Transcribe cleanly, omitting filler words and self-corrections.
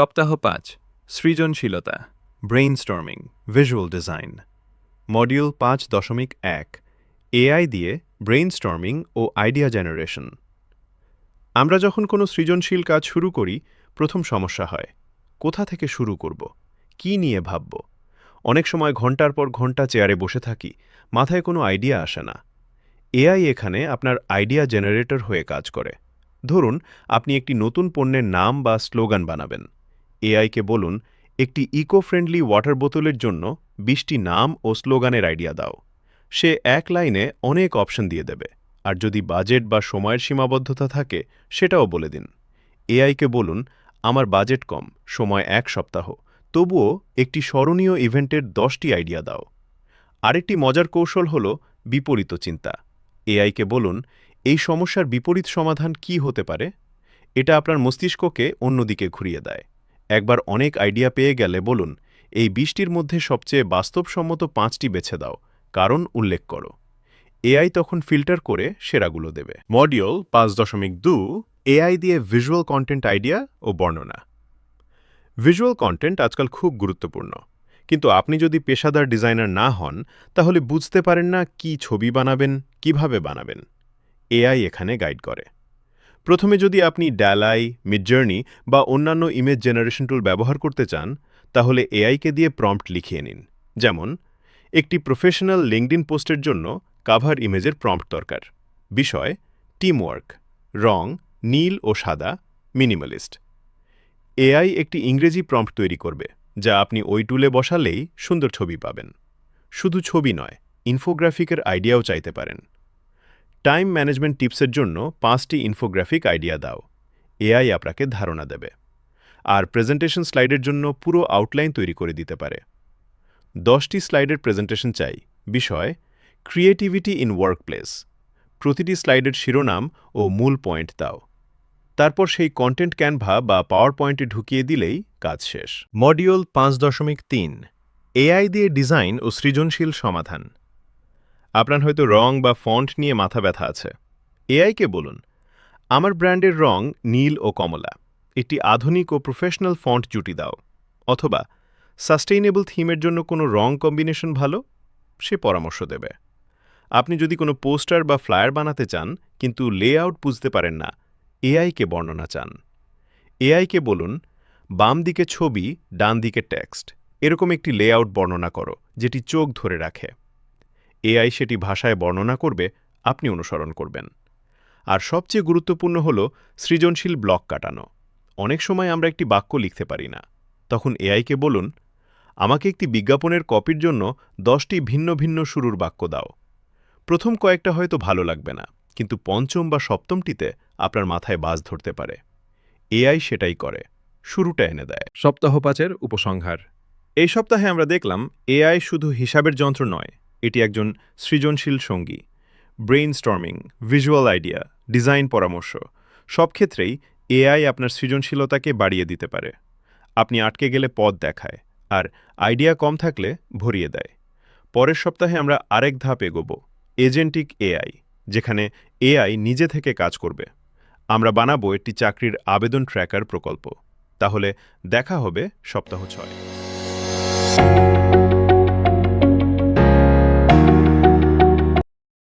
সপ্তাহ ৫ সৃজনশীলতা brainstorming visual design module ৫.১ AI দিয়ে ব্রেইনস্টর্মিং ও আইডিয়া জেনারেশন। আমরা যখন কোনো সৃজনশীল কাজ শুরু করি, প্রথম সমস্যা হয় কোথা থেকে শুরু করব, কি নিয়ে ভাবব। অনেক সময় ঘন্টার পর ঘন্টা চেয়ারে বসে থাকি, মাথায় কোনো আইডিয়া আসে না। এআই এখানে আপনার আইডিয়া জেনারেটর হয়ে কাজ করে। ধরুন, আপনি একটি নতুন পণ্যের নাম বা স্লোগান বানাবেন। এআইকে বলুন, একটি ইকো ফ্রেন্ডলি ওয়াটার বোতলের জন্য ২০টি নাম ও স্লোগানের আইডিয়া দাও। সে এক লাইনে অনেক অপশন দিয়ে দেবে, আর যদি বাজেট বা সময়ের সীমাবদ্ধতা থাকে সেটাও বলে দিন। এআইকে বলুন, আমার বাজেট কম, সময় ১ সপ্তাহ, তবুও একটি স্মরণীয় ইভেন্টের ১০টি আইডিয়া দাও। আরেকটি মজার কৌশল হল বিপরীত চিন্তা। এআইকে বলুন, এই সমস্যার বিপরীত সমাধান কি হতে পারে। এটা আপনার মস্তিষ্ককে অন্যদিকে ঘুরিয়ে দেয়। একবার অনেক আইডিয়া পেয়ে গেলে বলুন, এই ২০টির মধ্যে সবচেয়ে বাস্তবসম্মত ৫টি বেছে দাও, কারণ উল্লেখ করো। এআই তখন ফিল্টার করে সেরাগুলো দেবে। মডিউল ৫.২ এআই দিয়ে ভিজুয়াল কন্টেন্ট আইডিয়া ও বর্ণনা। ভিজুয়াল কন্টেন্ট আজকাল খুব গুরুত্বপূর্ণ, কিন্তু আপনি যদি পেশাদার ডিজাইনার না হন, তাহলে বুঝতে পারেন না কি ছবি বানাবেন, কিভাবে বানাবেন। এআই এখানে গাইড করে। প্রথমে যদি আপনি ডালাই, মিডজার্নি বা অন্যান্য ইমেজ জেনারেশন টুল ব্যবহার করতে চান, তাহলে এআইকে দিয়ে প্রম্পট লিখিয়ে নিন। যেমন, একটি প্রফেশনাল লিঙ্কডইন পোস্টের জন্য কাভার ইমেজের প্রম্পট দরকার। বিষয়, টিমওয়ার্ক, রং নীল ও সাদা, মিনিমালিস্ট। এআই একটি ইংরেজি প্রম্পট তৈরি করবে, যা আপনি ওই টুলে বসালেই সুন্দর ছবি পাবেন। শুধু ছবি নয়, ইনফোগ্রাফিকের আইডিয়াও চাইতে পারেন। টাইম ম্যানেজমেন্ট টিপসের জন্য ৫টি ইনফোগ্রাফিক আইডিয়া দাও। এআই আপনাকে ধারণা দেবে। আর প্রেজেন্টেশন স্লাইডের জন্য পুরো আউটলাইন তৈরি করে দিতে পারে। ১০টি স্লাইডের প্রেজেন্টেশন চাই। বিষয়, ক্রিয়েটিভিটি ইন ওয়ার্কপ্লেস। প্রতিটি স্লাইডের শিরোনাম ও মূল পয়েন্ট দাও। তারপর সেই কন্টেন্ট ক্যানভা বা পাওয়ার পয়েন্টে ঢুকিয়ে দিলেই কাজ শেষ। মডিউল ৫.৩ এআই দিয়ে ডিজাইন ও সৃজনশীল সমাধান। আপনার হয়তো রং বা ফন্ট নিয়ে মাথা ব্যথা আছে। এআইকে বলুন, আমার ব্র্যান্ডের রং নীল ও কমলা, একটি আধুনিক ও প্রফেশনাল ফন্ট জুটি দাও। অথবা সাস্টেইনেবল থিমের জন্য কোনো রং কম্বিনেশন ভালো, সে পরামর্শ দেবে। আপনি যদি কোনো পোস্টার বা ফ্লায়ার বানাতে চান কিন্তু লেআউট বুঝতে পারেন না, এআইকে বর্ণনা চান। এআইকে বলুন, বাম দিকে ছবি, ডান দিকে টেক্সট, এরকম একটি লেআউট বর্ণনা করো যেটি চোখ ধরে রাখে। এআই সেটি ভাষায় বর্ণনা করবে, আপনি অনুসরণ করবেন। আর সবচেয়ে গুরুত্বপূর্ণ হল সৃজনশীল ব্লক কাটানো। অনেক সময় আমরা একটি বাক্য লিখতে পারি না। তখন এআইকে বলুন, আমাকে একটি বিজ্ঞাপনের কপির জন্য ১০টি ভিন্ন ভিন্ন শুরুর বাক্য দাও। প্রথম কয়েকটা হয়তো ভালো লাগবে না, কিন্তু পঞ্চম বা সপ্তমটিতে আপনার মাথায় বাজ ধরতে পারে। এআই সেটাই করে, শুরুটা এনে দেয়। সপ্তাহ ৫-এর উপসংহার। এই সপ্তাহে আমরা দেখলাম এআই শুধু হিসাবের যন্ত্র নয়, এটি একজন সৃজনশীল সঙ্গী। ব্রেইনস্টর্মিং, ভিজুয়াল আইডিয়া, ডিজাইন পরামর্শ, সব ক্ষেত্রেই এআই আপনার সৃজনশীলতাকে বাড়িয়ে দিতে পারে। আপনি আটকে গেলে পথ দেখায়, আর আইডিয়া কম থাকলে ভরিয়ে দেয়। পরের সপ্তাহে আমরা আরেক ধাপ এগোব, এজেন্টিক এআই, যেখানে এআই নিজে থেকে কাজ করবে। আমরা বানাবো একটি চাকরির আবেদন ট্র্যাকার প্রকল্প। তাহলে দেখা হবে সপ্তাহ ৬।